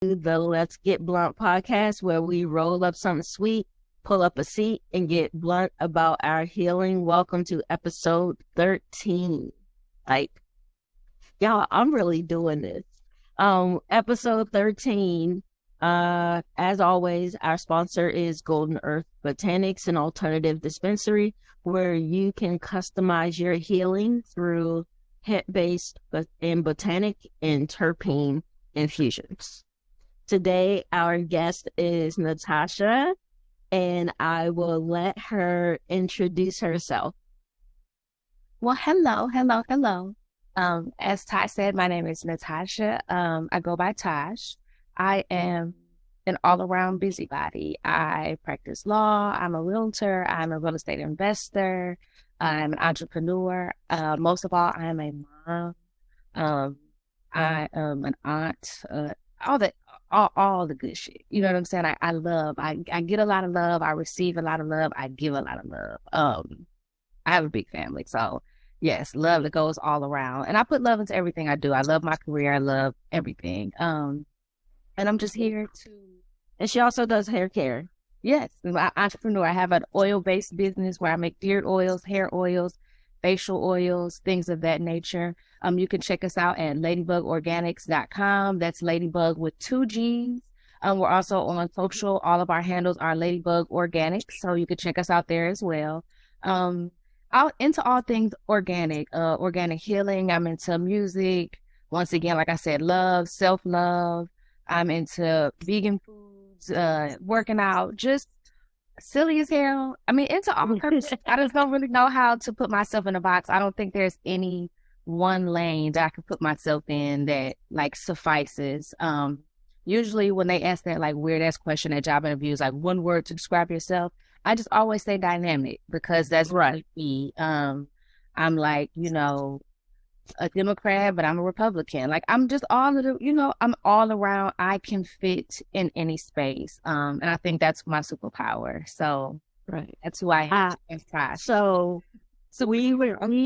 the Let's Get Blunt podcast, where we roll up something sweet, pull up a seat, and get blunt about our healing. Welcome to episode 13. Like, y'all, I'm really doing this. Episode 13. As always, our sponsor is Golden Earth Botanics, an alternative dispensary where you can customize your healing through hemp-based and botanic and terpene infusions. Today, our guest is Natasha, and I will let her introduce herself. Well, hello. As Ty said, my name is Natasha. I go by Tosh. I am an all-around busybody. I practice law. I'm a realtor. I'm a real estate investor. I'm an entrepreneur. Most of all, I'm a mom. I am an aunt. All the good shit. You know what I'm saying? I get a lot of love. I receive a lot of love. I give a lot of love. I have a big family. So yes, love that goes all around. And I put love into everything I do. I love my career. I love everything. And I'm just here to. And she also does hair care. Yes, I'm an entrepreneur. I have an oil-based business where I make beard oils, hair oils, facial oils, things of that nature. You can check us out at ladybugorganics.com. That's Ladybug with 2 G's. We're also on social. All of our handles are Ladybug Organics, so you can check us out there as well. I'm into all things organic healing. I'm into music. Once again, like I said, love, self-love. I'm into vegan foods, working out, just silly as hell. I mean, into all purpose. I just don't really know how to put myself in a box. I don't think there's any one lane that I can put myself in that like suffices. Usually when they ask that like weird ass question at job interviews, like one word to describe yourself, I just always say dynamic because that's right. Me. I'm like, a Democrat, but I'm a Republican. Like I'm just all of the, I'm all around. I can fit in any space. And I think that's my superpower. So right. That's who I am. So we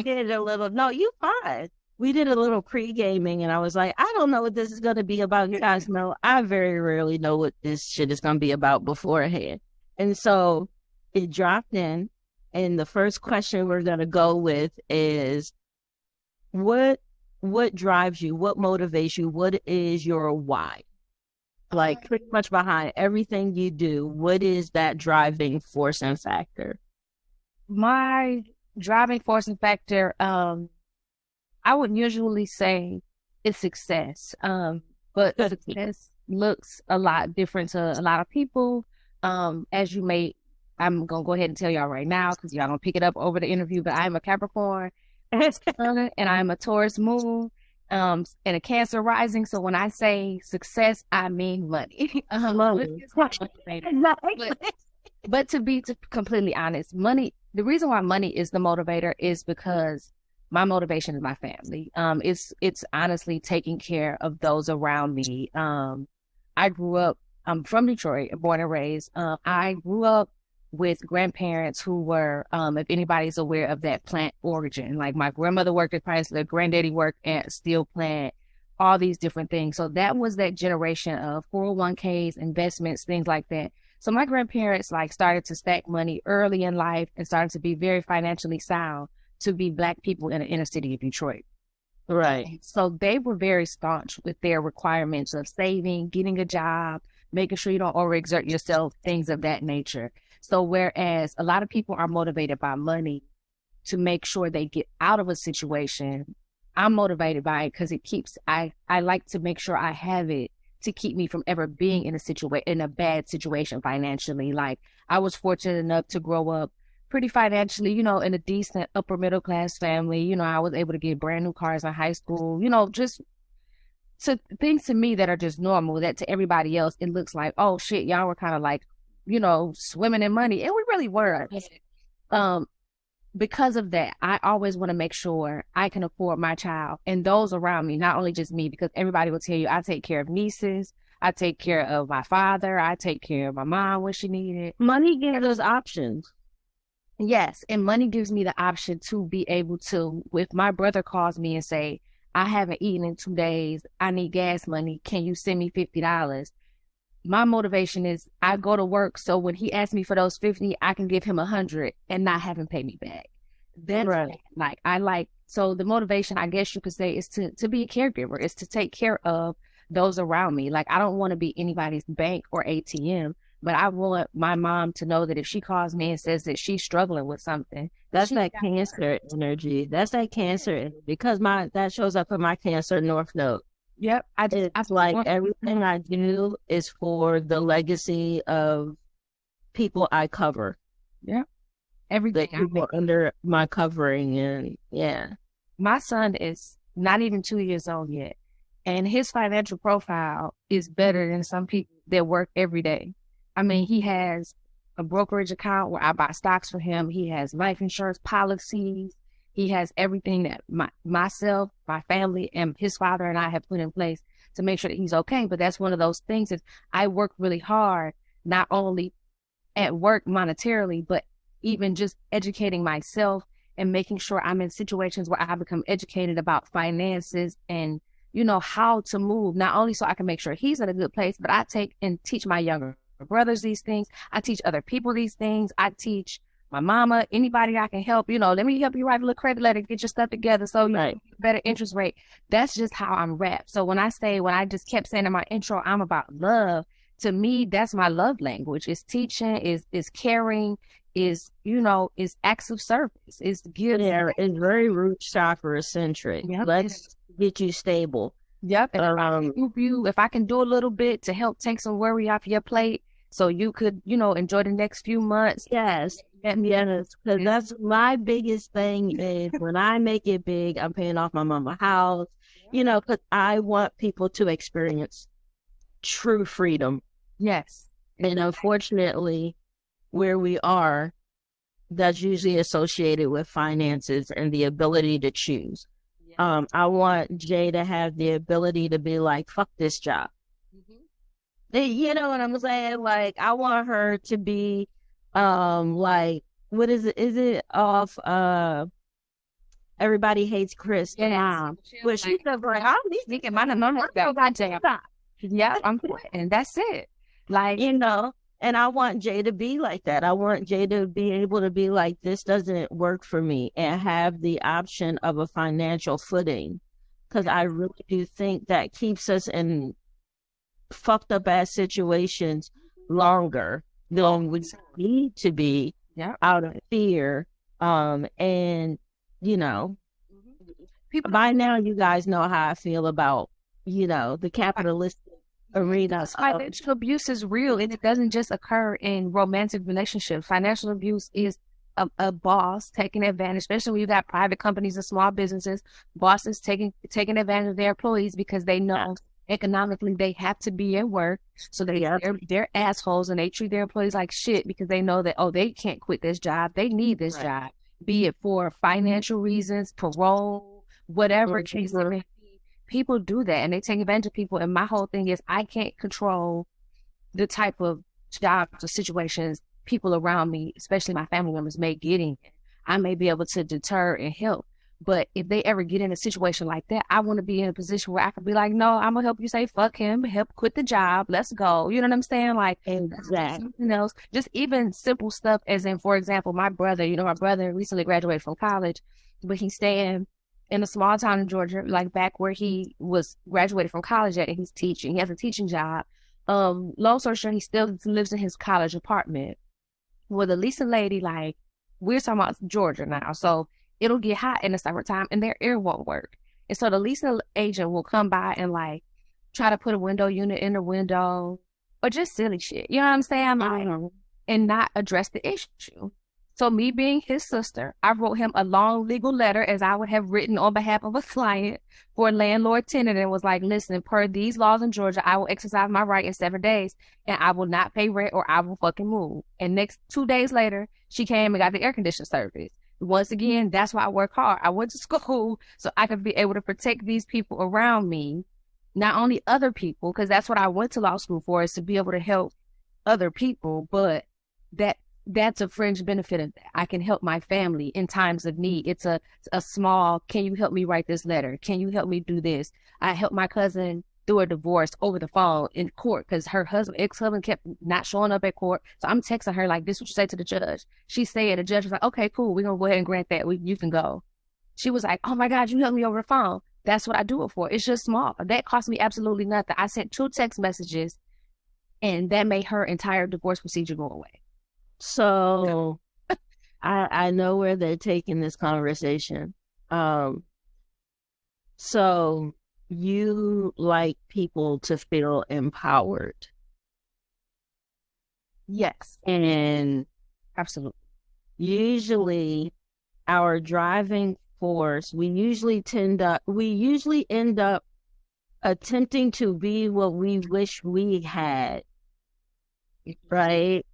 did a little, no, you fine. We did a little pre-gaming and I was like, I don't know what this is going to be about. You guys know, I very rarely know what this shit is going to be about beforehand. And so it dropped in and the first question we're going to go with is, what drives you? What motivates you? What is your why? Like pretty much behind everything you do, what is that driving force and factor? My driving force and factor, I would usually say it's success. But success looks a lot different to a lot of people. I'm going to go ahead and tell y'all right now because y'all going to pick it up over the interview, but I'm a Capricorn. And I'm a Taurus moon, and a Cancer rising. So when I say success, I mean money. But to be completely honest, money. The reason why money is the motivator is because my motivation is my family. It's honestly taking care of those around me. I'm from Detroit, born and raised. I grew up with grandparents who were, if anybody's aware of that plant origin, like my grandmother worked at Chrysler, granddaddy worked at steel plant, all these different things. So that was that generation of 401ks, investments, things like that. So my grandparents started to stack money early in life and started to be very financially sound to be Black people in the inner city of Detroit. Right. So they were very staunch with their requirements of saving, getting a job, making sure you don't overexert yourself, things of that nature. So whereas a lot of people are motivated by money to make sure they get out of a situation, I'm motivated by it because I like to make sure I have it to keep me from ever being in a bad situation financially. Like I was fortunate enough to grow up pretty financially, in a decent upper middle class family. I was able to get brand new cars in high school, just so things to me that are just normal, that to everybody else, it looks like, oh shit, y'all were kind of like, swimming in money. And we really were. Because of that, I always want to make sure I can afford my child and those around me, not only just me, because everybody will tell you I take care of nieces, I take care of my father, I take care of my mom when she needed. Money gives us options. Yes, and money gives me the option to be able to, if my brother calls me and say, I haven't eaten in 2 days. I need gas money. Can you send me $50? My motivation is I go to work, so when he asks me for those 50, I can give him 100 and not have him pay me back. That's Right. so the motivation, I guess you could say, is to be a caregiver, is to take care of those around me. Like, I don't want to be anybody's bank or ATM, but I want my mom to know that if she calls me and says that she's struggling with something, That's that Cancer energy. That's that Cancer energy, because that shows up in my Cancer North Node. yep, It's like everything I do is for the legacy of people I cover, yeah, the everything. people under my covering, and yeah. My son is not even 2 years old yet, and his financial profile is better than some people that work every day. I mean, he has a brokerage account where I buy stocks for him. He has life insurance policies. He has everything that myself, my family, and his father and I have put in place to make sure that he's okay. But that's one of those things is I work really hard, not only at work monetarily, but even just educating myself and making sure I'm in situations where I become educated about finances and, how to move, not only so I can make sure he's in a good place, but I take and teach my younger brothers these things. I teach other people these things. I teach my mama, anybody I can help, let me help you write a little credit letter, get your stuff together so you Right. get a better interest rate. That's just how I'm wrapped. So when I just kept saying in my intro, I'm about love. To me, that's my love language. It's teaching, is caring, is acts of service, is giving. Yeah, it's very root chakra centric. Yep. Let's get you stable. Yep. And if I can do a little bit to help take some worry off your plate so you could, enjoy the next few months. Yes. Yes, because that's my biggest thing is when I make it big, I'm paying off my mama house, because I want people to experience true freedom. Yes. And unfortunately, where we are, that's usually associated with finances and the ability to choose. I want Jay to have the ability to be like, fuck this job. You know what I'm saying? Like, I want her to be, like, what is it? Is it off, Everybody Hates Chris? Yeah. Where she's like, I'm thinking, yeah, I'm quitting. That's it. Like, and I want Jay to be like that. I want Jay to be able to be like, this doesn't work for me, and have the option of a financial footing. Because I really do think that keeps us in fucked up ass situations longer than we need to be, out of fear. And people, by now you guys know how I feel about the capitalist arena. Financial abuse is real, and it doesn't just occur in romantic relationships. Financial abuse is a boss taking advantage, especially when you got private companies and small businesses. Bosses taking advantage of their employees because they know economically they have to be at work, so they're assholes, and they treat their employees like shit because they know that they can't quit this job, they need this job, be it for financial reasons, parole, whatever it may be. People do that, and they take advantage of people. And my whole thing is, I can't control the type of jobs or situations people around me, especially my family members, may get in. I may be able to deter and help, but if they ever get in a situation like that, I want to be in a position where I could be like, no, I'm gonna help you say fuck him, help quit the job, let's go. You know what I'm saying? Like, exactly. Something else, just even simple stuff, as in, for example, my brother recently graduated from college, but he's staying in a small town in Georgia, like back where he was graduated from college at, and he's teaching. He has a teaching job. Long story short, he still lives in his college apartment. Well, the leasing lady, like, we're talking about Georgia now, so it'll get hot in the summertime and their air won't work. And so the leasing agent will come by and like try to put a window unit in the window or just silly shit. You know what I'm saying? Like, and not address the issue. So me being his sister, I wrote him a long legal letter, as I would have written on behalf of a client, for a landlord tenant, and was like, listen, per these laws in Georgia, I will exercise my right in 7 days, and I will not pay rent or I will fucking move. And next 2 days later, she came and got the air conditioning service. Once again, that's why I work hard. I went to school so I could be able to protect these people around me, not only other people, because that's what I went to law school for, is to be able to help other people, but that that's a fringe benefit of that. I can help my family in times of need. It's a small, can you help me write this letter? Can you help me do this? I helped my cousin through a divorce over the phone in court because her ex-husband kept not showing up at court. So I'm texting her like, this is what you say to the judge. She said, the judge was like, okay, cool. We're going to go ahead and grant that. You can go. She was like, oh my God, you helped me over the phone. That's what I do it for. It's just small. That cost me absolutely nothing. I sent 2 text messages and that made her entire divorce procedure go away. So I know where they're taking this conversation. So you like people to feel empowered. Yes. And absolutely. Usually our driving force, we usually end up attempting to be what we wish we had. Right?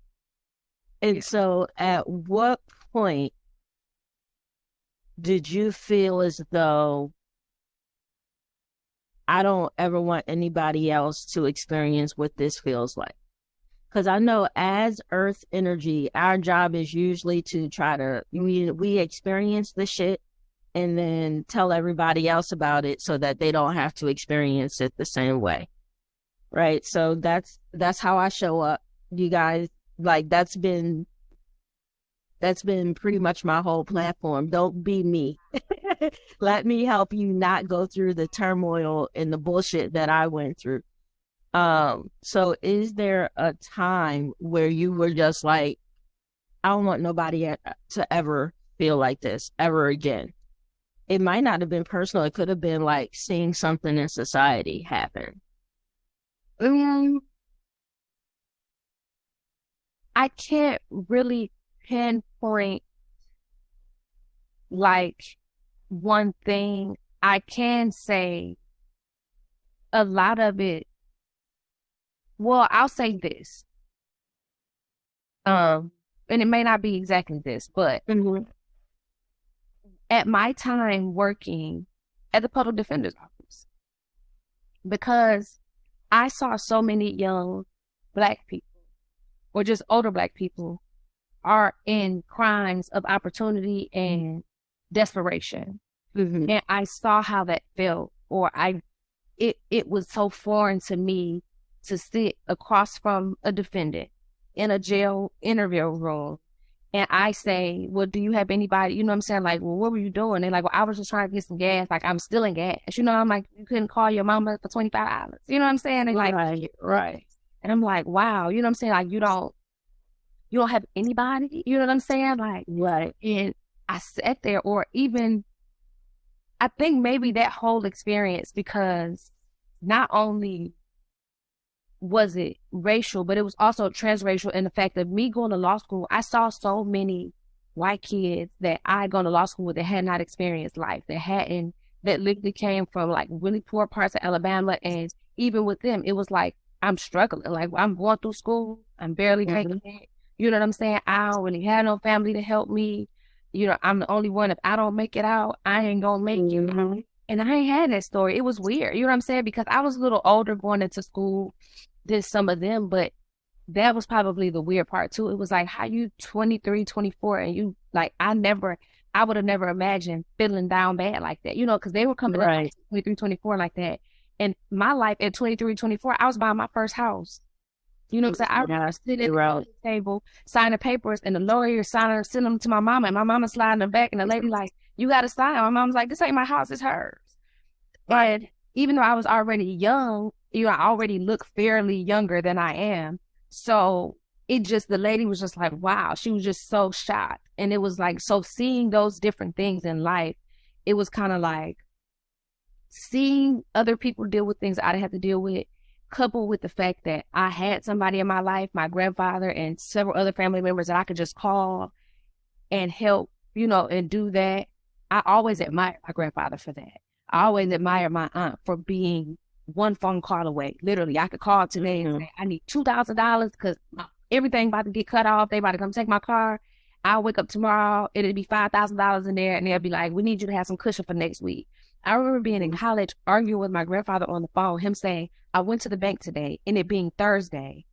And so at what point did you feel as though I don't ever want anybody else to experience what this feels like? Because I know as Earth energy, our job is usually to try to, we experience the shit and then tell everybody else about it so that they don't have to experience it the same way. Right? So that's how I show up. You guys, like, that's been pretty much my whole platform. Don't be me. Let me help you not go through the turmoil and the bullshit that I went through. So is there a time where you were just like, I don't want nobody to ever feel like this ever again? It might not have been personal. It could have been like seeing something in society happen. I can't really pinpoint like one thing. I can say a lot of it. Well, I'll say this. And it may not be exactly this, but at my time working at the public defender's office, because I saw so many young Black people or just older Black people are in crimes of opportunity and desperation. And I saw how that felt, or it was so foreign to me to sit across from a defendant in a jail interview room. And I say, well, do you have anybody, you know what I'm saying? Like, well, what were you doing? They're like, well, I was just trying to get some gas. Like, I'm still in gas. You know, I'm like, you couldn't call your mama for $25. You know what I'm saying? They're like, right. And I'm like, wow, you know what I'm saying? Like, you don't have anybody, you know what I'm saying? Like, right. And I sat there, or even, I think maybe that whole experience, because not only was it racial, but it was also transracial in the fact of me going to law school. I saw so many white kids that I had gone to law school with that had not experienced life, that literally came from like really poor parts of Alabama. And even with them, it was like, I'm struggling. Like, I'm going through school. I'm barely making it. You know what I'm saying? I don't really have no family to help me. You know, I'm the only one. If I don't make it out, I ain't gonna make it. And I ain't had that story. It was weird. You know what I'm saying? Because I was a little older going into school than some of them, but that was probably the weird part too. It was like, how you 23, 24, and you like, I would have never imagined feeling down bad like that, you know, because they were coming up at 23, 24 like that. And my life at 23, 24, I was buying my first house. You know, because I remember sitting at the table, signing papers, and the lawyer sending them to my mama, and my mama sliding them back, and the lady like, you got to sign. My mom's like, this ain't my house, it's hers. And even though I was already young, you know, I already look fairly younger than I am. So the lady was just like, wow, she was just so shocked. And it was like, so seeing those different things in life, it was kind of like seeing other people deal with things I didn't have to deal with, coupled with the fact that I had somebody in my life, my grandfather and several other family members that I could just call and help, you know, and do that. I always admired my grandfather for that. I always admired my aunt for being one phone call away. Literally, I could call today and say, I need $2,000 because everything about to get cut off. They about to come take my car. I'll wake up tomorrow. It'll be $5,000 in there. And they'll be like, we need you to have some cushion for next week. I remember being in college arguing with my grandfather on the phone, him saying, I went to the bank today, and it being Thursday,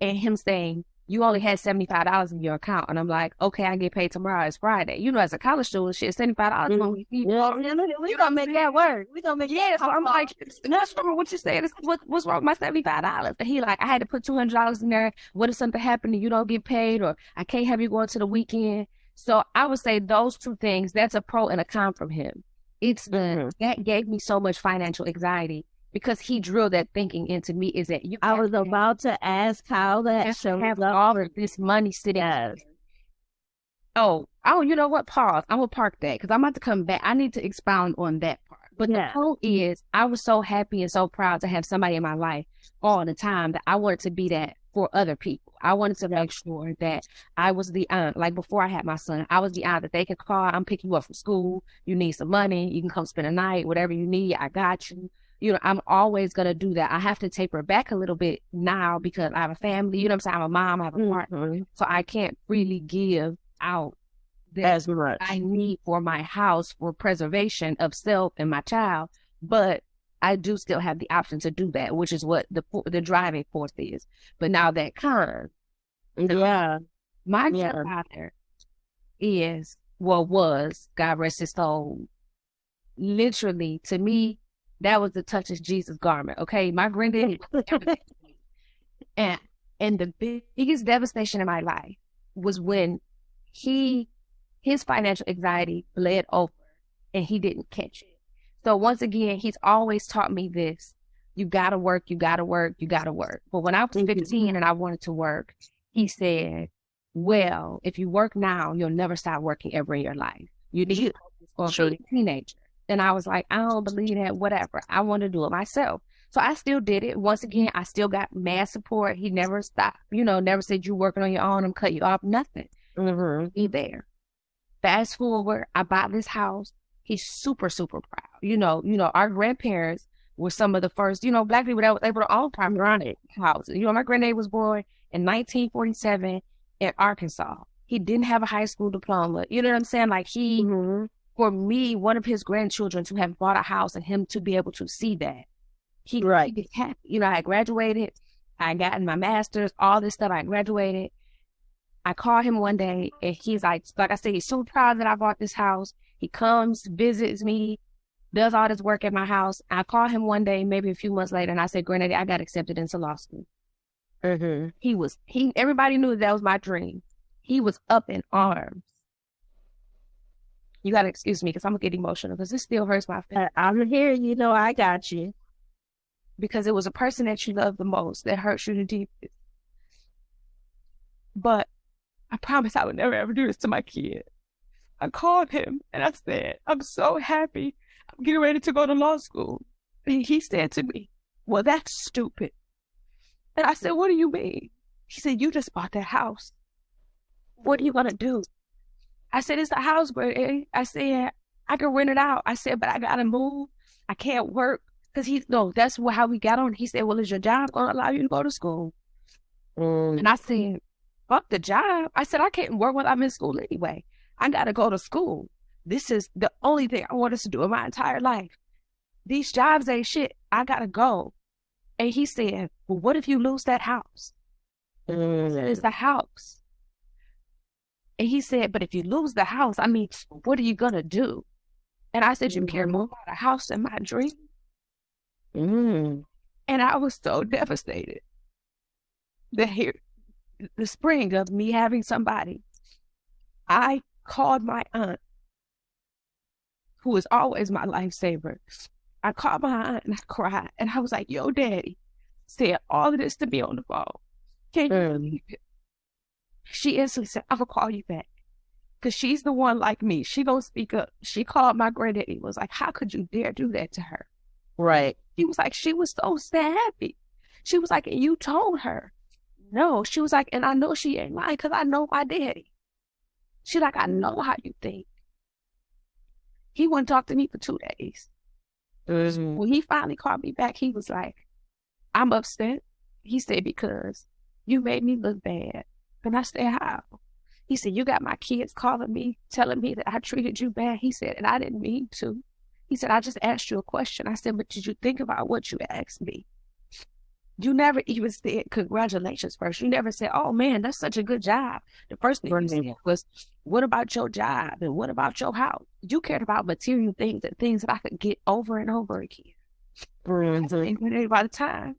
and him saying, you only had $75 in your account. And I'm like, okay, I get paid tomorrow. It's Friday. You know, as a college student, shit, $75. We gonna make that work. We gonna make Yeah, so I'm like, what's wrong with what you saying? What's wrong with my $75? And he like, I had to put $200 in there. What if something happened and you don't get paid, or I can't have you going to the weekend? So I would say those two things, that's a pro and a con from him. That gave me so much financial anxiety because he drilled that thinking into me. Is that I was about to ask how that have all of this money sitting. Yes. Oh, you know what? Pause. I'm gonna park that because I'm about to come back. I need to expound on that part. But the point is, I was so happy and so proud to have somebody in my life all the time that I wanted to be that for other people. I wanted to make sure that I was the aunt. Like before I had my son, I was the aunt that they could call. I'm picking you up from school. You need some money. You can come spend a night. Whatever you need, I got you. You know, I'm always going to do that. I have to taper back a little bit now because I have a family. You know what I'm saying? I'm a mom. I have a partner. So I can't freely give out as much I need for my house for preservation of self and my child. But I do still have the option to do that, which is what the driving force is. But now that comes, my grandfather was, God rest his soul, literally, to me, that was the touch of Jesus' garment, okay? My granddad, and the biggest devastation in my life was when his financial anxiety bled over and he didn't catch it. So once again, he's always taught me this. You gotta work, you gotta work, you gotta work. But when I was 15 and I wanted to work, he said, well, if you work now, you'll never stop working ever in your life. You need to focus on being a teenager. And I was like, I don't believe that, whatever. I want to do it myself. So I still did it. Once again, I still got mad support. He never stopped, never said you working on your own, I'm cutting you off, nothing. Be there. Fast forward, I bought this house. He's super, super proud. Our grandparents were some of the first, Black people that was able to own private houses. My granddad was born in 1947 in Arkansas. He didn't have a high school diploma. You know what I'm saying? Like for me, one of his grandchildren to have bought a house and him to be able to see that, he was happy. I graduated, I got my master's, all this stuff. I graduated. I called him one day and he's like I said, he's so proud that I bought this house. He comes, visits me, does all this work at my house. I called him one day, maybe a few months later, and I said, Granddaddy, I got accepted into law school. Everybody knew that was my dream. He was up in arms. You got to excuse me because I'm going to get emotional because this still hurts my feelings. I'm here, I got you. Because it was a person that you love the most that hurts you the deepest. But I promise I would never ever do this to my kid. I called him and I said, I'm so happy. I'm getting ready to go to law school. And he said to me, well, that's stupid. And I said, what do you mean? He said, you just bought that house. What are you going to do? I said, it's a house, Granddaddy. I said, I can rent it out. I said, but I got to move. I can't work. Because that's how we got on. He said, well, is your job going to allow you to go to school? And I said, fuck the job. I said, I can't work while I'm in school anyway. I got to go to school. This is the only thing I want us to do in my entire life. These jobs ain't shit. I got to go. And he said, well, what if you lose that house? I said, it's the house. And he said, but if you lose the house, what are you going to do? And I said, you can't move out of the house in my dream. And I was so devastated that here, the spring of me having somebody, I called my aunt, who was always my lifesaver. I called my aunt and I cried. And I was like, yo, Daddy said all of this to me on the phone. Can you believe it? She instantly said, I'm going to call you back. Because she's the one like me. She going to speak up. She called my granddaddy, was like, how could you dare do that to her? Right. He was like, she was so happy. She was like, and you told her. No. She was like, and I know she ain't lying because I know my daddy. She like, I know how you think. He wouldn't talk to me for 2 days. When he finally called me back, he was like, I'm upset. He said, because you made me look bad. And I said, how? He said, you got my kids calling me, telling me that I treated you bad. He said, and I didn't mean to. He said, I just asked you a question. I said, but did you think about what you asked me? You never even said congratulations first. You never said, oh man, that's such a good job. The first thing you said was, what about your job? And what about your house? You cared about material things and things that I could get over and over again. And by the time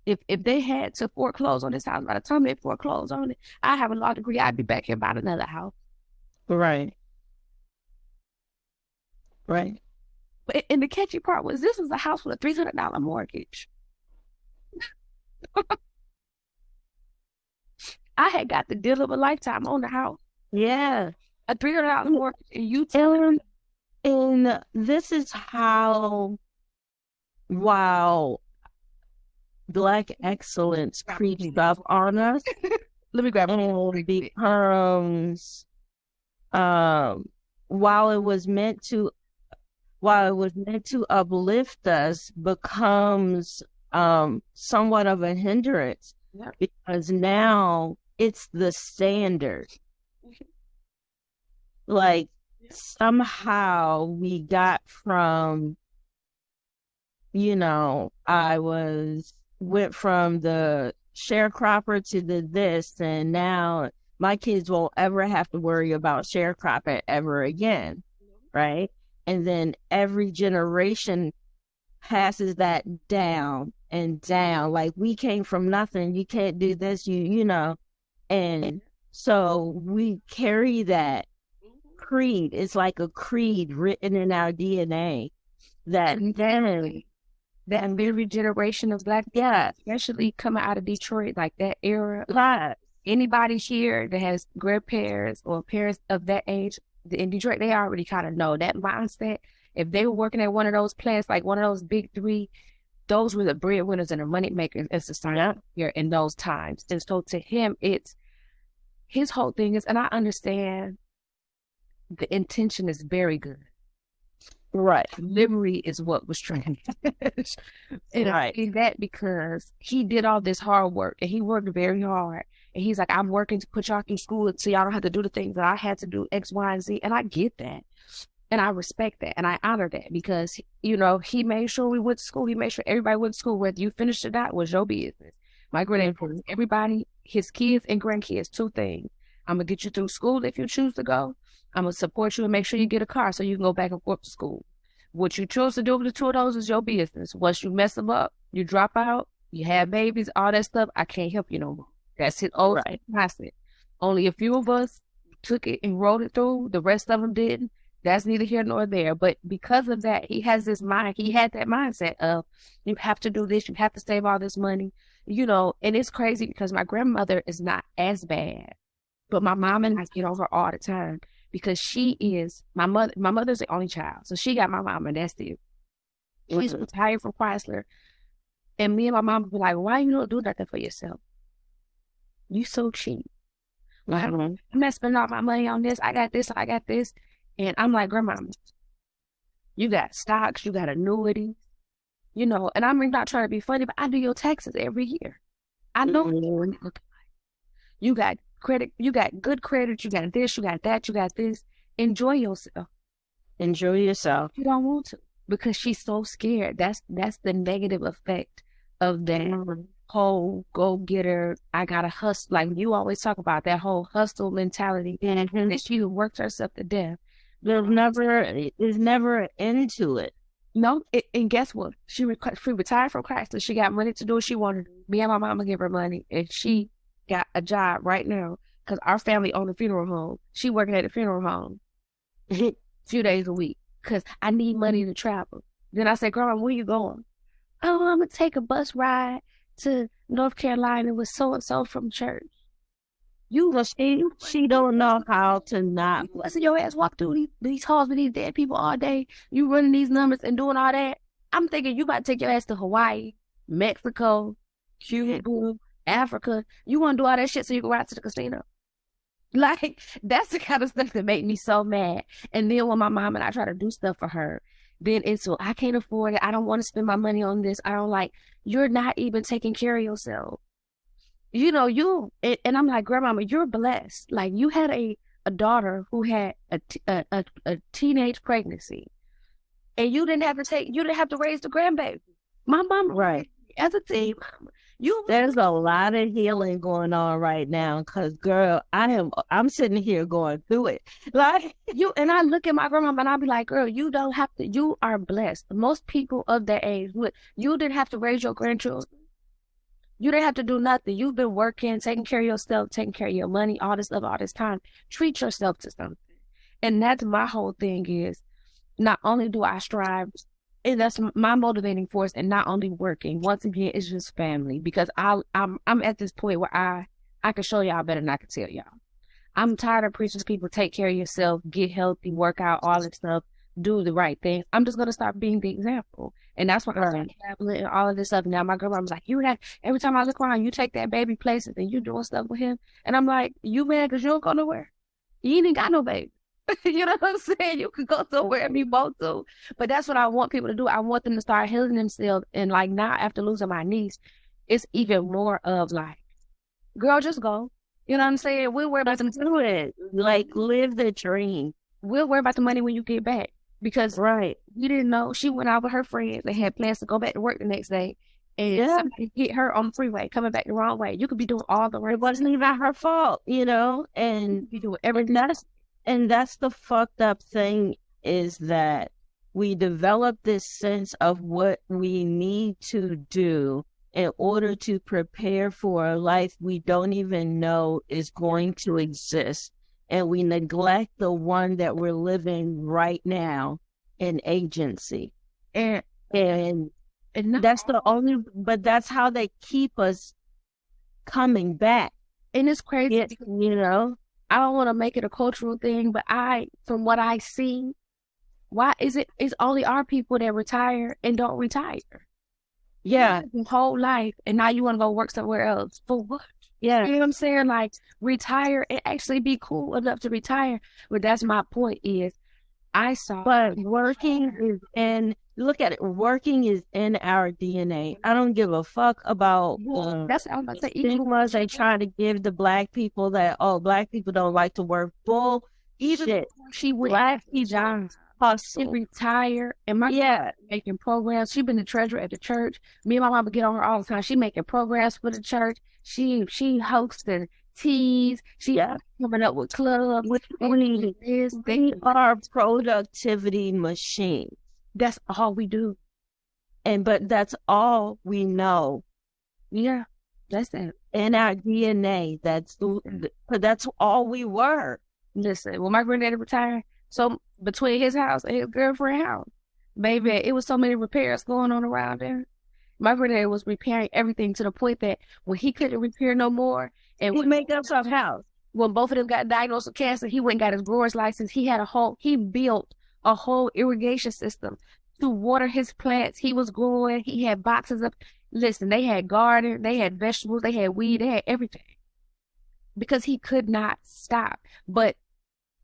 if they had to foreclose on this house, by the time they foreclose on it, I have a law degree, I'd be back here buying another house. Right. Right. But and the catchy part was this was a house with a $300 mortgage. I had got the deal of a lifetime on the house. Yeah. A $300 mortgage. And you and this is how, wow, Black excellence creeps up on us. Let me grab it. Becomes, while it was meant to uplift us, becomes somewhat of a hindrance, because now it's the standard. Like, somehow we got from, I went from the sharecropper to the this, and now my kids won't ever have to worry about sharecropping ever again, right? And then every generation passes that down and down. Like, we came from nothing. You can't do this, you know. And so we carry that creed. It's like a creed written in our DNA. That very generation of Black, especially coming out of Detroit, like that era. Right. Anybody here that has grandparents or parents of that age in Detroit, they already kind of know that mindset. If they were working at one of those plants, like one of those big three, those were the breadwinners and the money makers in society here in those times. And so to him, it's his whole thing is, and I understand the intention is very good. Right. Delivery is what was trash. And I say that because he did all this hard work and he worked very hard. And he's like, I'm working to put y'all through school so y'all don't have to do the things that I had to do, X, Y, and Z. And I get that. And I respect that. And I honor that because, he made sure we went to school. He made sure everybody went to school. Whether you finished or not was your business. My grandparents, everybody, his kids and grandkids, two things. I'm going to get you through school if you choose to go. I'm going to support you and make sure you get a car so you can go back and forth to school. What you choose to do with the two of those is your business. Once you mess them up, you drop out, you have babies, all that stuff, I can't help you no more. That's his old mindset. Only a few of us took it and rolled it through. The rest of them didn't. That's neither here nor there. But because of that, he has this mind. He had that mindset of, you have to do this. You have to save all this money. And it's crazy because my grandmother is not as bad. But my mom and I get over her all the time because she is, my mother's the only child. So she got my mom and that's it. She's retired from Chrysler. And me and my mom would be like, why you don't do nothing for yourself? You so cheap. Like, I'm not spending all my money on this. I got this. And I'm like, Grandma, you got stocks, you got annuities, and I'm not trying to be funny, but I do your taxes every year. I know what it looks like. You got credit, you got good credit, you got this, you got that, you got this. Enjoy yourself. Enjoy yourself. You don't want to because she's so scared. That's the negative effect of that whole go-getter, I gotta hustle. Like you always talk about that whole hustle mentality. And she works herself to death. There's never an end to it. No, and guess what? She retired from Chrysler. She got money to do what she wanted to do. Me and my mama give her money, and she got a job right now because our family owned a funeral home. She working at a funeral home a few days a week because I need money to travel. Then I said, Grandma, where you going? Oh, I'm going to take a bus ride to North Carolina with so-and-so from church. She don't know how to not. Listen, your ass walk through these halls with these dead people all day. You running these numbers and doing all that. I'm thinking you about to take your ass to Hawaii, Mexico, Cuba, Africa. You want to do all that shit so you can ride to the casino. Like, that's the kind of stuff that made me so mad. And then when my mom and I try to do stuff for her, then it's, so I can't afford it. I don't want to spend my money on this. I don't you're not even taking care of yourself. And I'm like, Grandmama, you're blessed. Like, you had a daughter who had a teenage pregnancy, and you didn't have to raise the grandbaby. My mama, right? as a team. There's a lot of healing going on right now because, girl, I'm sitting here going through it. Like and I look at my grandma and I'll be like, girl, you don't have to, you are blessed. Most people of that age, you didn't have to raise your grandchildren. You didn't have to do nothing. You've been working, taking care of yourself, taking care of your money, all this stuff, all this time. Treat yourself to something. And that's my whole thing is, not only do I strive, and that's my motivating force, and not only working. Once again, it's just family, because I'm at this point where I can show y'all better than I can tell y'all. I'm tired of preaching to people, take care of yourself, get healthy, work out, all this stuff, do the right thing. I'm just going to start being the example. And that's why I started dabbling and all of this stuff. Now my grandma was like, every time I look around, you take that baby places and you doing stuff with him. And I'm like, you mad because you don't go nowhere? You ain't got no baby. You know what I'm saying? You could go somewhere and be both too. But that's what I want people to do. I want them to start healing themselves. And like now, after losing my niece, it's even more of like, girl, just go. You know what I'm saying? We'll worry about them. Do it. Like, live the dream. We'll worry about the money when you get back. Because you didn't know, she went out with her friends and had plans to go back to work the next day. And somebody hit her on the freeway, coming back the wrong way. You could be doing all the right. It wasn't even her fault, you know? And you do everything. And that's the fucked up thing, is that we develop this sense of what we need to do in order to prepare for a life we don't even know is going to exist. And we neglect the one that we're living right now in agency. And that's but that's how they keep us coming back. And it's crazy, you know? I don't want to make it a cultural thing, but from what I see, why is it's only our people that retire and don't retire? Yeah. Your whole life, and now you want to go work somewhere else. For what? Yeah. You know what I'm saying? Like, retire and actually be cool enough to retire. But that's my point is, But working is look at it, working is in our DNA. I don't give a fuck about that's what I was about to say. stigmas they try to give the black people that, black people don't like to work. Bull. Even she went black people hustle. She retired, and my making programs. She been the treasurer at the church. Me and my mama get on her all the time. She making programs for the church. She hosting teas. She coming up with clubs. They are productivity machines. That's all we do. But that's all we know. Yeah, that's it. In our DNA, that's all we were. Listen, when my granddaddy retired, so between his house and his girlfriend's house, baby, it was so many repairs going on around there. My granddaddy was repairing everything to the point that when he couldn't repair no more, and he make up some house. When both of them got diagnosed with cancer, he went and got his grower's license. He built a whole irrigation system to water his plants. He was growing. He had boxes of, listen, they had garden, they had vegetables, they had weed, they had everything. Because he could not stop.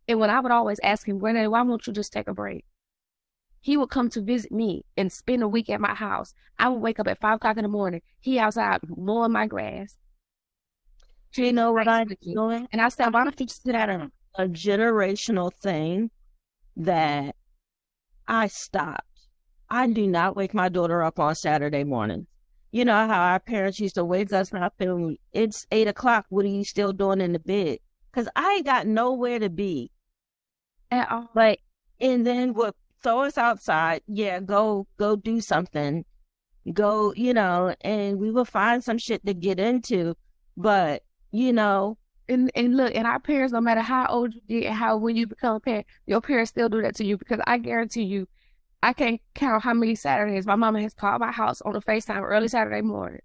And when I would always ask him, Granddaddy, why won't you just take a break? He would come to visit me and spend a week at my house. I would wake up at 5 o'clock in the morning. He outside mowing my grass. You know what I'm doing? And I said, why don't you just sit at him? A generational thing that I stopped. I do not wake my daughter up on Saturday morning. You know how our parents used to wake us up and it's 8 o'clock. What are you still doing in the bed? Because I ain't got nowhere to be. At all. And then would throw us outside. Yeah, go do something. Go, and we will find some shit to get into. But, And look, and our parents, no matter how old you get and when you become a parent, your parents still do that to you, because I guarantee you, I can't count how many Saturdays my mama has called my house on the FaceTime early Saturday morning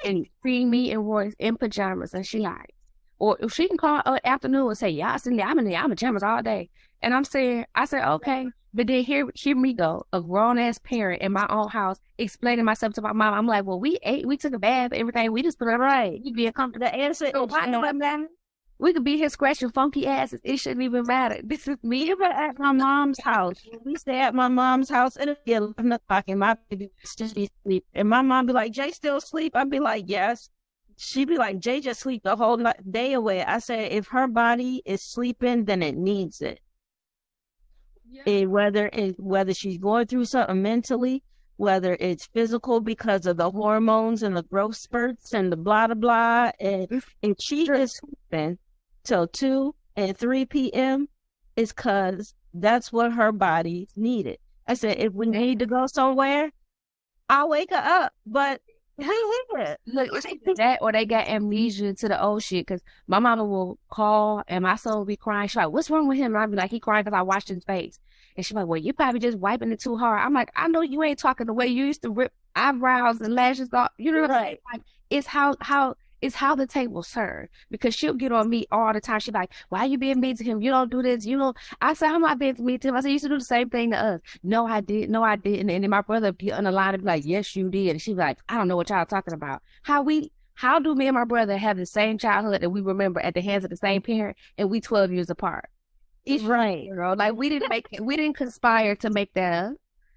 and see me and Royce in pajamas, and she like, or if she can call afternoon and say, yeah, I'm in pajamas all day. And I said, okay. But then hear me go, a grown-ass parent in my own house, explaining myself to my mom. I'm like, well, we ate, we took a bath, everything. We just put it right. You'd be uncomfortable. The answer is, why not matter? We could be here scratching funky asses. It shouldn't even matter. This is me at my mom's house. We stay at my mom's house, and it'll be 11 o'clock, and my baby still be asleep. And my mom be like, Jay still asleep? I'd be like, yes. She'd be like, Jay just sleep the whole day away. I said, if her body is sleeping, then it needs it. Yeah. And whether she's going through something mentally, whether it's physical because of the hormones and the growth spurts and the blah, blah, blah. And she is sleeping till 2 and 3 p.m. is because that's what her body needed. I said, if we need to go somewhere, I'll wake her up. But look, that or they got amnesia to the old shit, because my mama will call and my son will be crying. She's like, what's wrong with him? And I'll be like, he crying because I washed his face. And she's like, well, you probably just wiping it too hard. I'm like, I know you ain't talking the way you used to rip eyebrows and lashes off. You know what I'm saying? Like, it's how the table's served. Because she'll get on me all the time. She's like, why you being mean to him? You don't do this. You don't. I said, I'm not being mean to him. I said, you used to do the same thing to us. No, I did. No, I didn't. And then my brother would get on the line and be like, yes, you did. And she's like, I don't know what y'all talking about. How do me and my brother have the same childhood that we remember at the hands of the same parent, and we 12 years apart? It's right. You know, like we didn't conspire to make that up.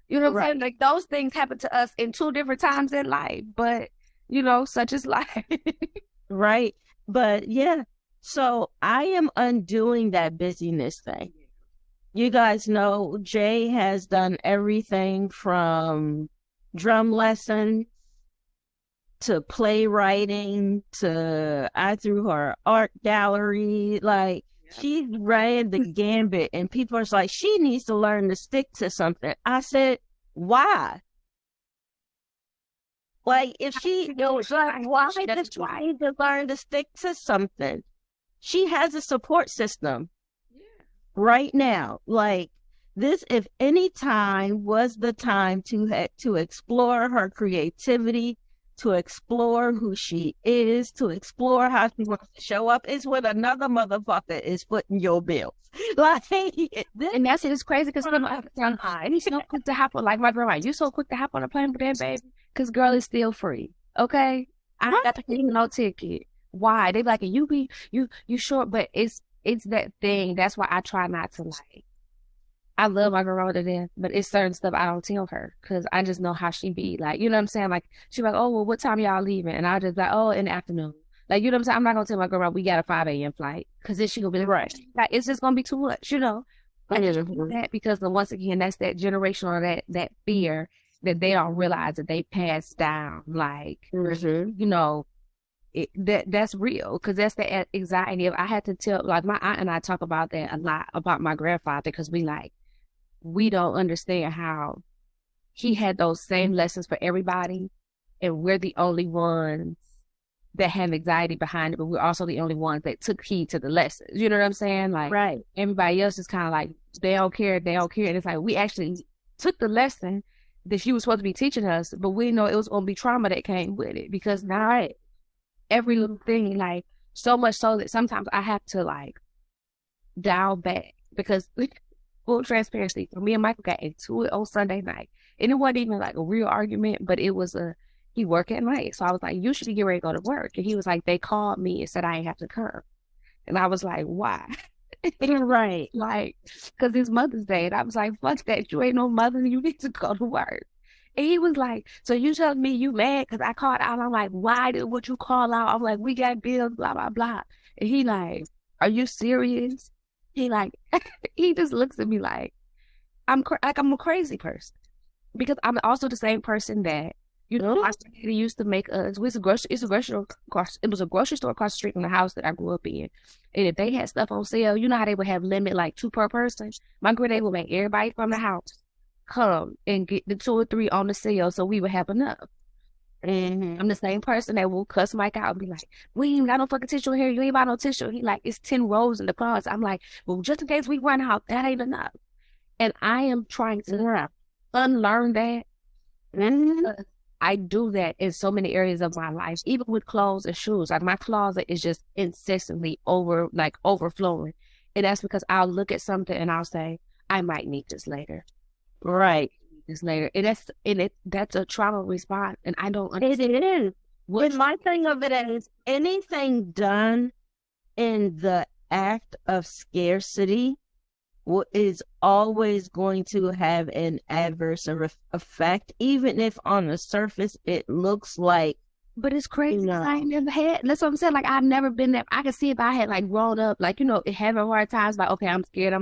You know what I'm saying? Like those things happen to us in 2 different times in life, but you know, such is life. Right. But yeah, so I am undoing that busyness thing. You guys know Jay has done everything from drum lessons to playwriting to I threw her art gallery. Like, she ran the gambit, and people are like, she needs to learn to stick to something. I said, why? Like, if she knows, like, why does she need to learn to stick to something? She has a support system right now. Like, this, if any time was the time to explore her creativity, to explore who she is, to explore how she wants to show up, is when another motherfucker is footing your bills. Like, and that's it. It's crazy because he's so quick to hop on, like my grandma, you so quick to hop on a plane with that baby, because girl is still free. Okay, I don't got to pay no ticket. Why? They be like, you short, but it's that thing. That's why I try not to, like. I love my grandma to death, but it's certain stuff I don't tell her because I just know how she be. Like, you know what I'm saying? Like, she like, oh, well, what time y'all leaving? And I just like, oh, in the afternoon. Like, you know what I'm saying? I'm not going to tell my grandma we got a 5 a.m. flight, because then she going to be like, like, it's just going to be too much, you know? That because, once again, that's that generational, that fear that they don't realize that they pass down. Like, you know, that's real, because that's the anxiety of, I had to tell, like, my aunt and I talk about that a lot, about my grandfather, because we don't understand how he had those same lessons for everybody, and we're the only ones that have anxiety behind it, but we're also the only ones that took heed to the lessons. You know what I'm saying? Like, right. Everybody else is kind of like, they don't care. And it's like, we actually took the lesson that she was supposed to be teaching us, but we know it was going to be trauma that came with it, because now every little thing, like, so much so that sometimes I have to, like, dial back, because full transparency, me and Michael got into it on Sunday night, and it wasn't even like a real argument, but it was he worked at night, so I was like, you should get ready to go to work, and he was like, they called me and said I ain't have to come, and I was like, why? Right, like, because it's Mother's Day, and I was like, fuck that, you ain't no mother, you need to go to work. And he was like, so you telling me you mad because I called out? I'm like, why would you call out? I'm like, we got bills, blah blah blah. And he like, are you serious? He like, he just looks at me like I'm a crazy person, because I'm also the same person that, you know, my daddy used to make us. It was a grocery store across the street from the house that I grew up in, and if they had stuff on sale, you know how they would have limit like 2 per person. My granddad would make everybody from the house come and get the 2 or 3 on the sale, so we would have enough. I'm the same person that will cuss Mike out and be like, we ain't got no fucking tissue here. You ain't got no tissue. He like, it's 10 rolls in the closet. I'm like, well, just in case we run out, that ain't enough. And I am trying to unlearn that. I do that in so many areas of my life, even with clothes and shoes. Like, my closet is just incessantly overflowing. And that's because I'll look at something and I'll say, I might need this later. Right. This later. And that's a trauma response. And I don't understand. It is. And my thing of it is, anything done in the act of scarcity is always going to have an adverse effect, even if on the surface it looks like. But it's crazy. No. I ain't never had. That's what I'm saying. Like, I've never been there. I can see if I had like grown up, like, you know, having hard times. Like, okay, I'm scared.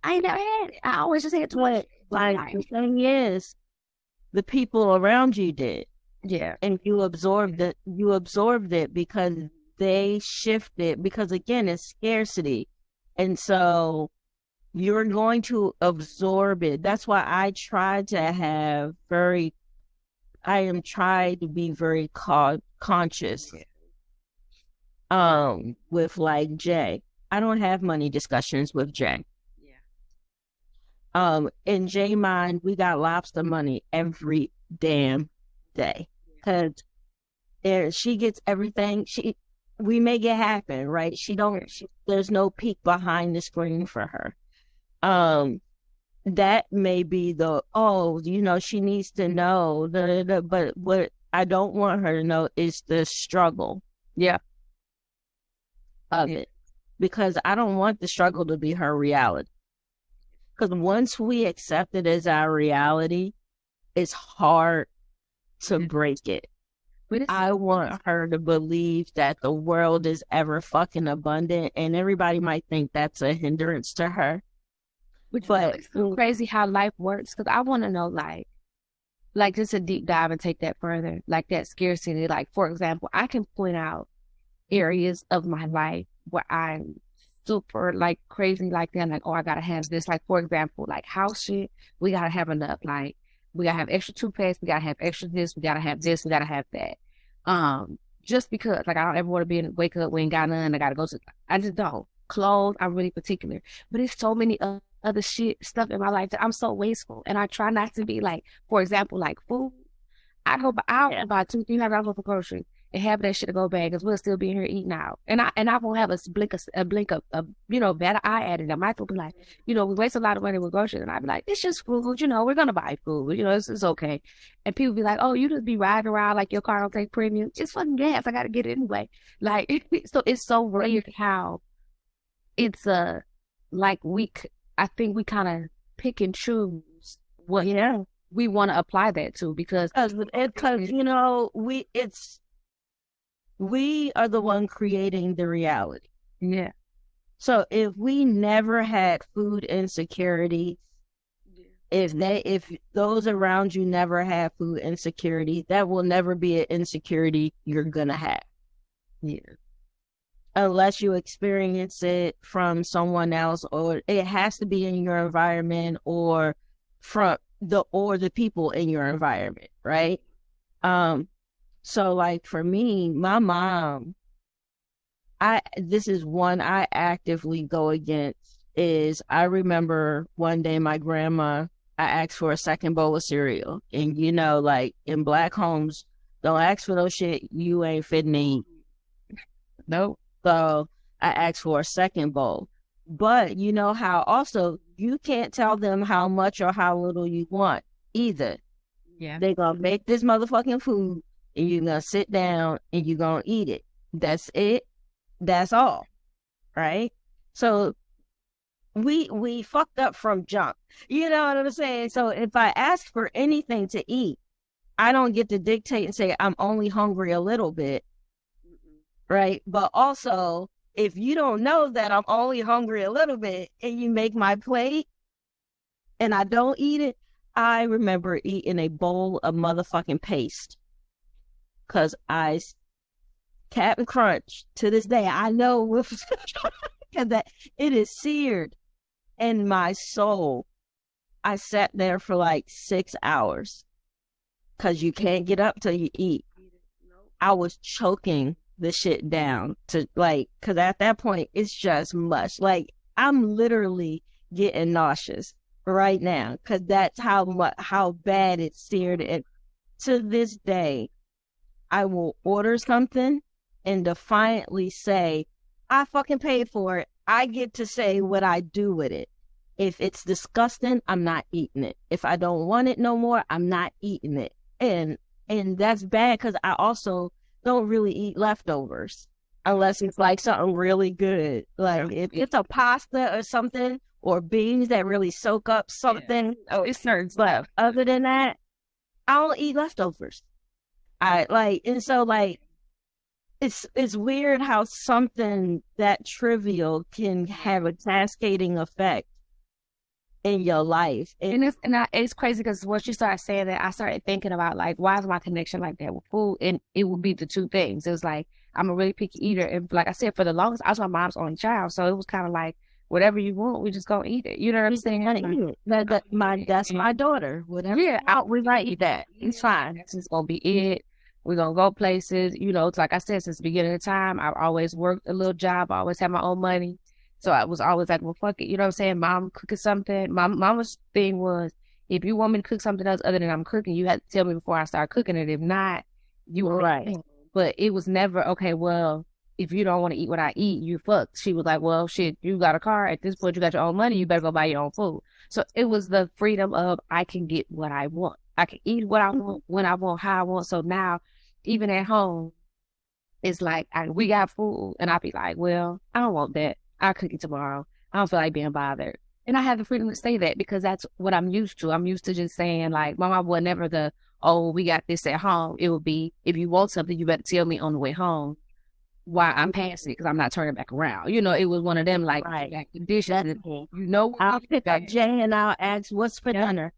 I ain't never had it. I always just had to. Like, the thing is, the people around you did. Yeah. And you absorbed it because they shifted, because again, it's scarcity. And so you're going to absorb it. That's why I am trying to be very conscious with like Jay. I don't have money discussions with Jay. In Jay mind, we got lobster money every damn day. Cause she gets everything. We make it happen, right? There's no peek behind the screen for her. That may be she needs to know, but what I don't want her to know is the struggle. Yeah. Of it. Because I don't want the struggle to be her reality. Because once we accept it as our reality, it's hard to break it. I want her to believe that the world is ever fucking abundant, and everybody might think that's a hindrance to her. But it's so crazy how life works, because I want to know, like just a deep dive and take that further, like that scarcity. Like, for example, I can point out areas of my life where I'm super like crazy like that, like, oh, I gotta have this. Like, for example, like house shit, we gotta have enough. Like, we gotta have extra toothpaste, we gotta have extra this, we gotta have this, we gotta have that. Just because, like, I don't ever want to wake up, we ain't got none, I gotta go to, I just don't. Clothes, I'm really particular. But it's so many other stuff in my life that I'm so wasteful. And I try not to be like, for example, like food. I'll buy $200-$300 for groceries and have that shit to go back, because we'll still be here eating out. And I won't have a blink of bad eye at it. I might be like, we waste a lot of money with groceries. And I'd be like, it's just food, we're going to buy food. It's okay. And people be like, oh, you just be riding around like your car don't take premium. It's fucking gas. I got to get it anyway. Like, so it's so weird how it's I think we kind of pick and choose what we want to apply that to, because we are the one creating the reality. Yeah. So if we never had food insecurity, if those around you never have food insecurity, that will never be an insecurity you're gonna have. Yeah. Unless you experience it from someone else, or it has to be in your environment, or from the people in your environment, right? So like for me, my mom, this is one I actively go against. Is I remember one day my grandma, I asked for a second bowl of cereal, and like in Black homes, don't ask for those shit you ain't fitting to eat. Nope. So I asked for a second bowl. But you know how also you can't tell them how much or how little you want either. Yeah. They gonna make this motherfucking food, and you're gonna sit down and you're gonna eat it. That's it. That's all. Right? So we fucked up from jump. You know what I'm saying? So if I ask for anything to eat, I don't get to dictate and say I'm only hungry a little bit. Right? But also, if you don't know that I'm only hungry a little bit and you make my plate and I don't eat it, I remember eating a bowl of motherfucking paste. Because Captain Crunch, to this day, I know that it is seared in my soul. I sat there for like 6 hours because you can't get up till you eat. I was choking the shit down to like, because at that point, it's just mush. Like, I'm literally getting nauseous right now because that's how bad it seared. And to this day, I will order something and defiantly say, I fucking paid for it. I get to say what I do with it. If it's disgusting, I'm not eating it. If I don't want it no more, I'm not eating it. And that's bad because I also don't really eat leftovers unless it's like something really good. Like if it's a pasta or something or beans that really soak up something, it's nerds left. Other than that, I don't eat leftovers. It's weird how something that trivial can have a cascading effect in your life. It's crazy because once you start saying that, I started thinking about like, why is my connection like that with food? And it would be the two things. It was like, I'm a really picky eater. And like I said, for the longest, I was my mom's only child. So it was kind of like, whatever you want, we just gonna eat it. You know what I'm saying? That's my daughter. Whatever. Yeah, we might eat that. It's fine. That's just gonna be it. We're gonna go places. You know, it's like I said, since the beginning of time, I've always worked a little job. I always had my own money. So I was always like, well, fuck it. You know what I'm saying? Mom cooking something. My mama's thing was, if you want me to cook something else other than I'm cooking, you have to tell me before I start cooking it. If not, you were right. But it was never, okay, well, if you don't want to eat what I eat, you fucked. She was like, well, shit, you got a car. At this point, you got your own money. You better go buy your own food. So it was the freedom of, I can get what I want. I can eat what I want, when I want, how I want. So now, even at home, it's like, we got food. And I'll be like, well, I don't want that. I'll cook it tomorrow. I don't feel like being bothered. And I have the freedom to say that because that's what I'm used to. I'm used to just saying like, my mom was never we got this at home. It would be, if you want something, you better tell me on the way home why I'm passing it because I'm not turning back around. You know, it was one of them like, right. Conditions. You know, I'll pick up Jay and I'll ask, what's for dinner?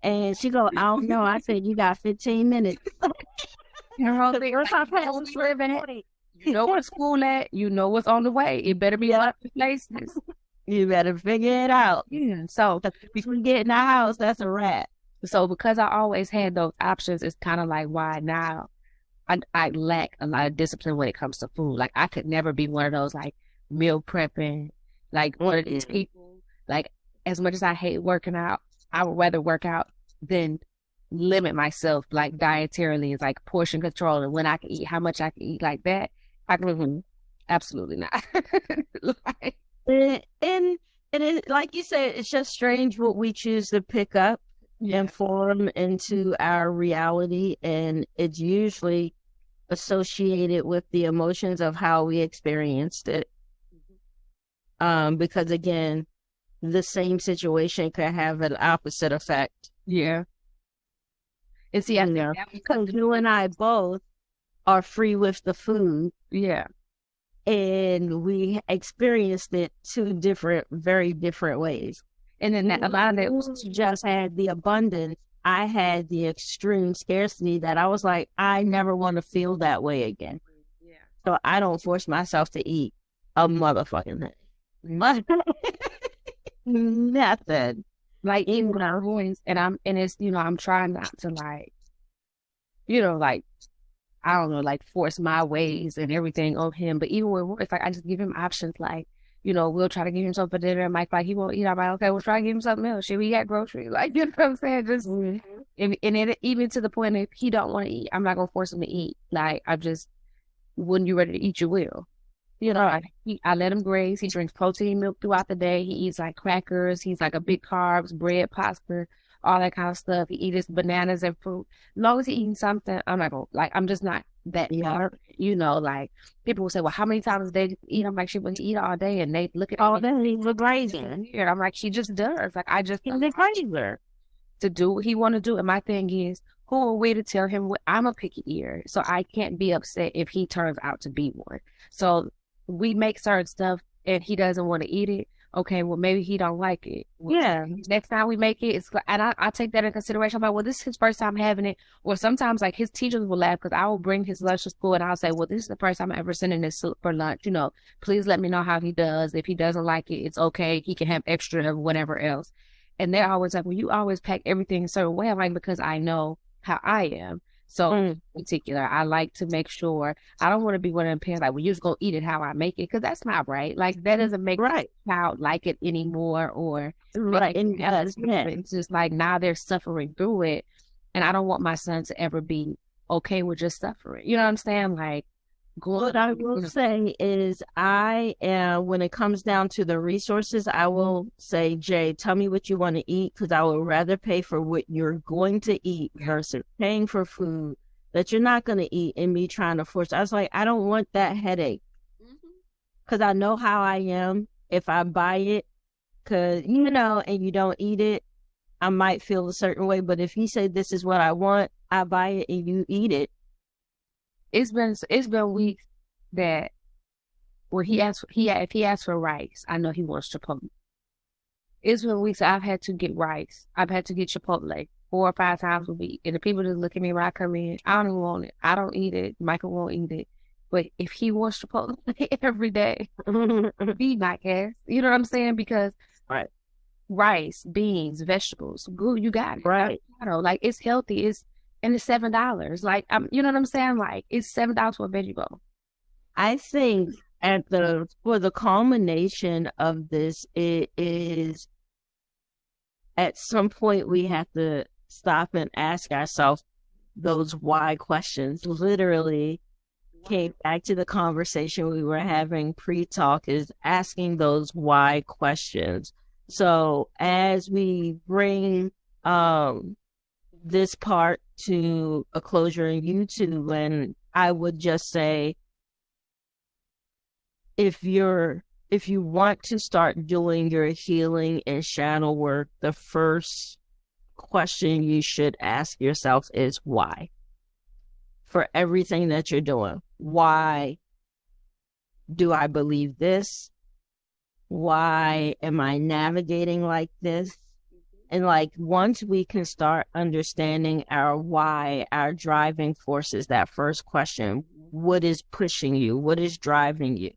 And she go, I don't know. I said, you got 15 minutes. Her whole thing, you know where school at, you know what's on the way. It better be up to places. You better figure it out. Yeah. So if we get in the house, that's a wrap. So because I always had those options, it's kind of like why now I lack a lot of discipline when it comes to food. Like I could never be one of those like meal prepping, like one of these people. Like as much as I hate working out, I would rather work out than limit myself like dietarily. It's like portion control and when I can eat, how much I can eat like that. I can absolutely not. Like, and it, like you said, it's just strange what we choose to pick up and form into our reality, and it's usually associated with the emotions of how we experienced it. Because again, the same situation could have an opposite effect. Yeah. And see, I know because you and I both are free with the food. Yeah. And we experienced it very different ways. And then a lot of it was just had the abundance. I had the extreme scarcity that I was like, I never want to feel that way again. Yeah. So I don't force myself to eat a motherfucking thing. Nothing. Like even when I'm going and it's, you know, I'm trying not to like, you know, like, I don't know, like force my ways and everything on him. But even when it's like, I just give him options. Like, you know, we'll try to give him something for dinner. And Mike, like, he won't eat. I'm like, okay, we'll try to give him something else. Should we got groceries? Like, you know what I'm saying? Just, and it, even to the point if he don't want to eat, I'm not going to force him to eat. Like, I just, when you're ready to eat, you will. You know, I let him graze. He drinks protein milk throughout the day. He eats like crackers. He's like a big carbs, bread, pasta, all that kind of stuff. He eats bananas and fruit. As long as he's eating something, I'm not going to, like, I'm just not that hard. You know, like, people will say, well, how many times a day do you eat? I'm like, she wouldn't eat all day. And they look at all day. He was crazy. And I'm like, she just does. Like, I just, he's a crazy to do what he want to do. And my thing is, who are we to tell him what I'm a picky eater? So I can't be upset if he turns out to be one. So we make certain stuff and he doesn't want to eat it. Okay, well, maybe he don't like it. Well, yeah. Next time we make it, and I take that in consideration. I'm like, well, this is his first time having it. Or sometimes, like, his teachers will laugh because I will bring his lunch to school and I'll say, well, this is the first time I'm ever sending this for lunch. You know, please let me know how he does. If he doesn't like it, it's okay. He can have extra of whatever else. And they're always like, well, you always pack everything a certain way. I'm like, because I know how I am. So in particular, I like to make sure I don't want to be one of them parents like, well, you're just going to eat it how I make it. Because that's not right. Like, that doesn't make the child like it anymore or And it's just like now they're suffering through it. And I don't want my son to ever be okay with just suffering. You know what I'm saying? Like, what I will say is when it comes down to the resources, I will say, Jay, tell me what you want to eat because I would rather pay for what you're going to eat versus paying for food that you're not going to eat and me trying to force. I was like, I don't want that headache because I know how I am if I buy it because, you know, and you don't eat it, I might feel a certain way. But if you say this is what I want, I buy it and you eat it. It's been weeks that where if he asks for rice, I know he wants Chipotle. It's been weeks I've had to get rice. I've had to get Chipotle 4 or 5 times a week. And the people just look at me when I come in. I don't even want it. I don't eat it. Michael won't eat it. But if he wants Chipotle every day, be my guest. You know what I'm saying? Because Right. rice, beans, vegetables, good, you got it. Right. Like it's healthy. And it's $7. Like you know what I'm saying? Like it's $7 for a veggie bowl. I think for the culmination of this, it is at some point we have to stop and ask ourselves those why questions. Literally came back to the conversation we were having pre-talk, is asking those why questions. So as we bring this part to a closure in YouTube, and I would just say, if you want to start doing your healing and shadow work, the first question you should ask yourself is why. For everything that you're doing, why do I believe this? Why am I navigating like this? And like, once we can start understanding our why, our driving forces, that first question, what is pushing you? What is driving you?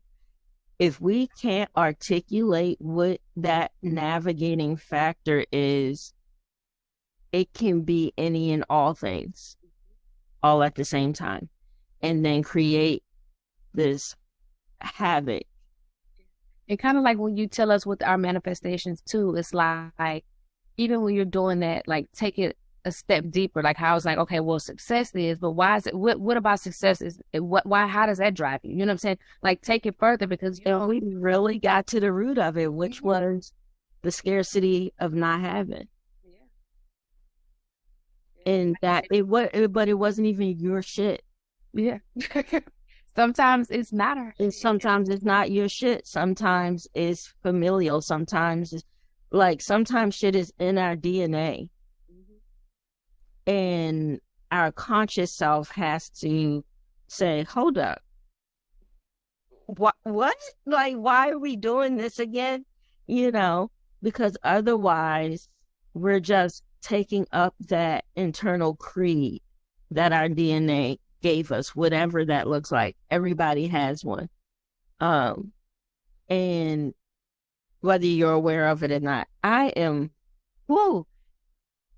If we can't articulate what that navigating factor is, it can be any and all things all at the same time, and then create this havoc. And kind of like when you tell us with our manifestations too, it's like, even when you're doing that, like take it a step deeper, like how it's like, okay, well, success is, but why is it, what about success is, why, how does that drive you? You know what I'm saying? Like take it further, because, we really got to the root of it, which was the scarcity of not having. And that but it wasn't even your shit. Yeah. Sometimes it's not sometimes it's not your shit. Sometimes it's familial. Sometimes it's like, sometimes shit is in our DNA. And our conscious self has to say, hold up. What? Like, why are we doing this again? You know, because otherwise we're just taking up that internal creed that our DNA gave us, whatever that looks like. Everybody has one. And whether you're aware of it or not,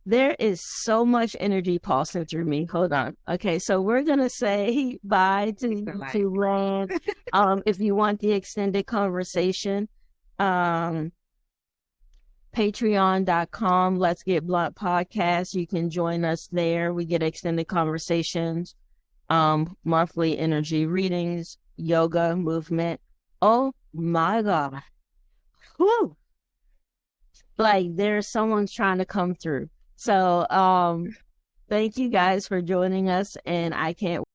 there is so much energy pulsing through me. Hold on. Okay, so we're going to say bye to Land. If you want the extended conversation, patreon.com, Let's Get Blunt Podcast. You can join us there. We get extended conversations, monthly energy readings, yoga, movement. Oh my God. Whew. Like, there's someone trying to come through. So, thank you guys for joining us, and I can't